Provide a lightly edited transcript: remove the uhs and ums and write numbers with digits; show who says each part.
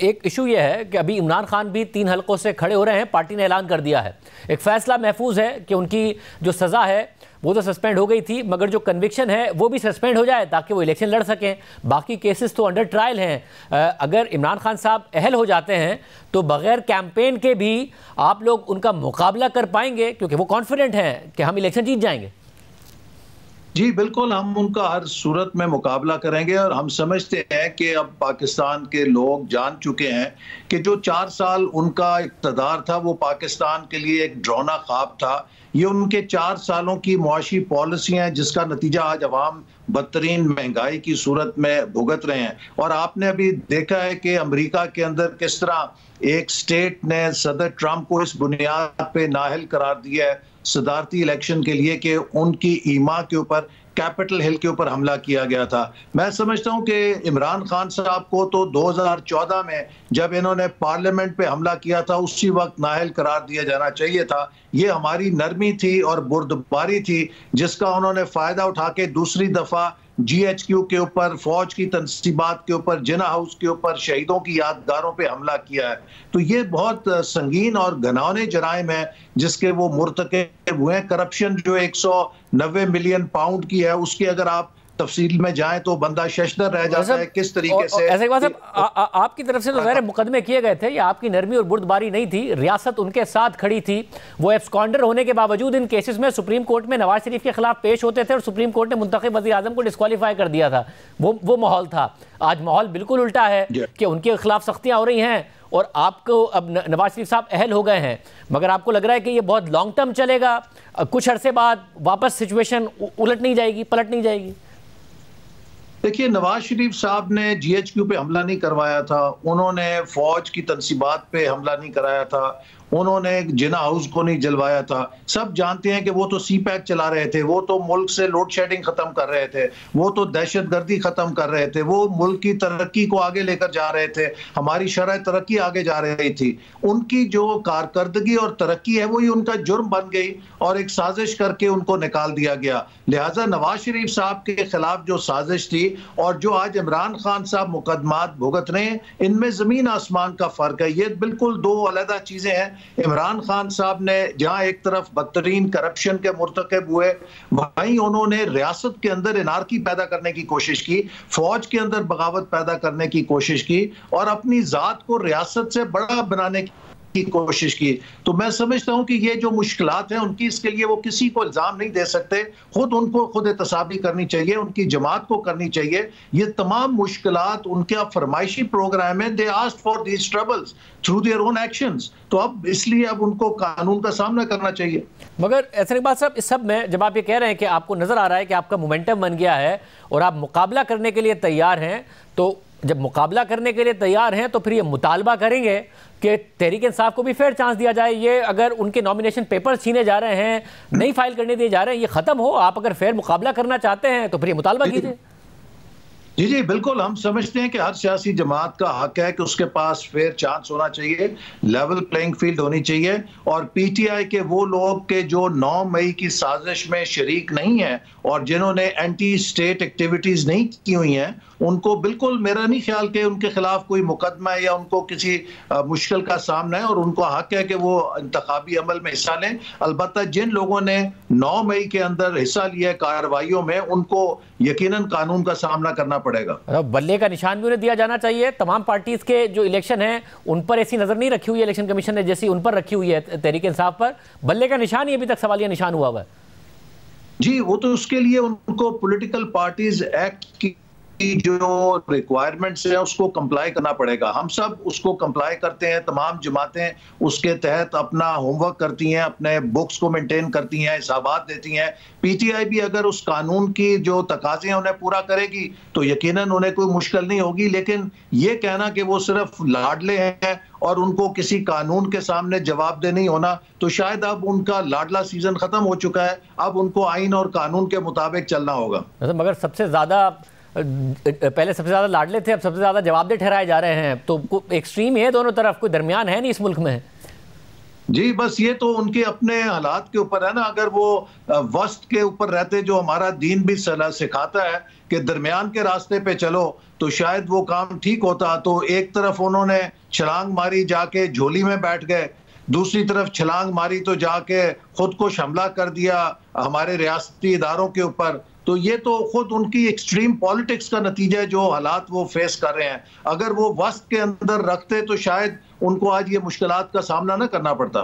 Speaker 1: एक इशू ये है कि अभी इमरान खान भी 3 हलकों से खड़े हो रहे हैं, पार्टी ने ऐलान कर दिया है। एक फैसला महफूज है कि उनकी जो सज़ा है वो तो सस्पेंड हो गई थी, मगर जो कन्विक्शन है वो भी सस्पेंड हो जाए ताकि वो इलेक्शन लड़ सकें। बाकी केसेस तो अंडर ट्रायल हैं। अगर इमरान खान साहब अहल हो जाते हैं तो बगैर कैंपेन के भी आप लोग उनका मुकाबला कर पाएंगे, क्योंकि वो कॉन्फिडेंट हैं कि हम इलेक्शन जीत जाएंगे।
Speaker 2: जी बिल्कुल, हम उनका हर सूरत में मुकाबला करेंगे और हम समझते हैं कि अब पाकिस्तान के लोग जान चुके हैं कि जो 4 साल उनका इक़्तिदार था वो पाकिस्तान के लिए एक डरावना ख्वाब था। ये उनके 4 सालों की मुआशी पॉलिसियां हैं जिसका नतीजा आज अवाम बदतरीन महंगाई की सूरत में भुगत रहे हैं। और आपने अभी देखा है कि अमेरिका के अंदर किस तरह एक स्टेट ने सदर ट्रंप को इस बुनियाद पे नाअहल करार दिया है सदारती इलेक्शन के लिए कि उनकी ईमा के ऊपर, कैपिटल हिल के ऊपर हमला किया गया था। मैं समझता हूं कि इमरान खान साहब को तो 2014 में जब इन्होंने पार्लियामेंट पे हमला किया था उसी वक्त नाअहल करार दिया जाना चाहिए था। ये हमारी नरमी थी और बुर्दबारी थी जिसका उन्होंने फायदा उठा के दूसरी दफा GHQ के ऊपर, फौज की तंसीबात के ऊपर, जिना हाउस के ऊपर, शहीदों की यादगारों पे हमला किया है। तो ये बहुत संगीन और घिनौने जराइम है जिसके वो मुर्तकिब हुए हैं। करप्शन जो 190 मिलियन पाउंड की है उसकी अगर आप तफसील में जाएं तो बंदा शशदर रह जाता है किस तरीके से।
Speaker 1: ऐसे आपकी तरफ से तो ज़ाहिर मुकदमे किए गए थे, ये आपकी नरमी और बुर्दबारी नहीं थी, रियासत उनके साथ खड़ी थी। वो एब्सकॉन्डर होने के बावजूद इन केसेस में सुप्रीम कोर्ट में नवाज शरीफ के खिलाफ पेश होते थे और सुप्रीम कोर्ट ने मुंतखब वज़ीर आज़म को डिस्क्वालीफाई कर दिया था। वो माहौल था। आज माहौल बिल्कुल उल्टा है कि उनके खिलाफ सख्तियाँ हो रही हैं और आपको अब नवाज शरीफ साहब अहल हो गए हैं, मगर आपको लग रहा है कि ये बहुत लॉन्ग टर्म चलेगा, कुछ अरसे बाद वापस सिचुएशन उलट नहीं जाएगी, पलट नहीं जाएगी?
Speaker 2: देखिए, नवाज शरीफ साहब ने GHQ पे हमला नहीं करवाया था, उन्होंने फौज की तंसीबात पे हमला नहीं कराया था, उन्होंने जिना हाउस को नहीं जलवाया था। सब जानते हैं कि वो तो CPAC चला रहे थे, वो तो मुल्क से लोड शेडिंग खत्म कर रहे थे, वो तो दहशतगर्दी खत्म कर रहे थे, वो मुल्क की तरक्की को आगे लेकर जा रहे थे, हमारी शरह तरक्की आगे जा रही थी। उनकी जो कारकर्दगी और तरक्की है वही उनका जुर्म बन गई और एक साजिश करके उनको निकाल दिया गया। लिहाजा नवाज शरीफ साहब के खिलाफ जो साजिश थी और जो आज इमरान खान साहब मुकदमात भुगत रहे हैं, इनमें जमीन आसमान का फर्क है। ये बिल्कुल दो अलग चीजें हैं। इमरान खान साहब ने जहां एक तरफ बदतरीन करप्शन के मुर्तकिब हुए, वहीं उन्होंने रियासत के अंदर एनार्की पैदा करने की कोशिश की, फौज के अंदर बगावत पैदा करने की कोशिश की और अपनी जात को रियासत से बड़ा बनाने की कोशिश की। तो मैं समझता हूं कि ये जो मुश्किलात हैं उनकी, इसके लिए वो किसी को इल्जाम नहीं दे सकते, उनको खुद एहतसाबी करनी चाहिए, उनकी जमात को करनी चाहिए। ये तमाम मुश्किलात उनका फरमाइशी प्रोग्राम है। They asked for these troubles through their own actions. तो अब इसलिए अब उनको कानून का सामना करना चाहिए।
Speaker 1: मगर ऐसे बात साहब, इस सब में जब आप ये कह रहे हैं कि आपको नजर आ रहा है कि आपका मोमेंटम बन गया है और आप मुकाबला करने के लिए तैयार हैं, तो जब मुकाबला करने के लिए तैयार हैं तो फिर ये मुतालबा करेंगे कि तहरीक इंसाफ को भी फेयर चांस दिया जाए। ये अगर उनके नॉमिनेशन पेपर्स छीने जा रहे हैं, नहीं फाइल करने दिए जा रहे हैं, ये खत्म हो। आप अगर फेयर मुकाबला करना चाहते हैं तो फिर ये मुतालबा कीजिए।
Speaker 2: जी जी बिल्कुल, हम समझते हैं कि हर सियासी जमात का हक है कि उसके पास फेयर चांस होना चाहिए, लेवल प्लेइंग फील्ड होनी चाहिए। और PTI के वो लोग के जो 9 मई की साजिश में शरीक नहीं है और जिन्होंने एंटी स्टेट एक्टिविटीज नहीं की हुई हैं, उनको बिल्कुल, मेरा नहीं ख्याल कि उनके खिलाफ कोई मुकदमा है या उनको किसी मुश्किल का सामना है और उनको हक है कि वो इंतखाबी अमल में हिस्सा लें। अलबत्ता जिन लोगों ने 9 मई के अंदर हिस्सा लिया कार्रवाइयों में, उनको यकीनन कानून का सामना करना पड़ेगा।
Speaker 1: बल्ले का निशान भी उन्हें दिया जाना चाहिए। तमाम पार्टीज के जो इलेक्शन है उन पर ऐसी नजर नहीं रखी हुई है इलेक्शन कमीशन ने जैसी उन पर रखी हुई है तहरीक इंसाफ पर। बल्ले का निशान ही अभी तक सवालिया निशान हुआ है।
Speaker 2: जी, वो तो उसके लिए उनको पॉलिटिकल पार्टीज एक्ट की जो रिक्वायरमेंट्स है उसको कंप्लाई करना पड़ेगा। हम सब उसको कंप्लाई करते हैं, तमाम जमातें उसके तहत अपना होमवर्क करती हैं, अपने बुक्स को मेंटेन करती हैं, हिसाबात देती हैं। PTI भी अगर उस कानून की जो तकाजे हैं उन्हें पूरा करेगी तो यकीनन उन्हें कोई मुश्किल नहीं होगी। लेकिन ये कहना कि वो सिर्फ लाडले हैं और उनको किसी कानून के सामने जवाबदेह नहीं होना, तो शायद अब उनका लाडला सीजन खत्म हो चुका है। अब उनको आइन और कानून के मुताबिक चलना होगा।
Speaker 1: मगर सबसे ज्यादा पहले सबसे ज्यादा लाडले थे, अब सबसे ज्यादा जवाबदेह ठहराए जा रहे हैं, तो एक्सट्रीम है दोनों तरफ, कोई दरमियान है नहीं इस मुल्क में।
Speaker 2: जी, बस ये तो उनके अपने हालात के ऊपर है ना। अगर वो वस्त के ऊपर रहते, जो हमारा दीन भी सिखाता है कि दरमियान के रास्ते पे चलो, तो शायद वो काम ठीक होता। तो एक तरफ उन्होंने छलांग मारी, जाके झोली में बैठ गए, दूसरी तरफ छलांग मारी तो जाके खुदकुश हमला कर दिया हमारे रियासती इदारों के ऊपर। तो ये तो खुद उनकी एक्सट्रीम पॉलिटिक्स का नतीजा है, जो हालात वो फेस कर रहे हैं। अगर वो वस्त के अंदर रखते तो शायद उनको आज ये मुश्किलात का सामना न करना पड़ता।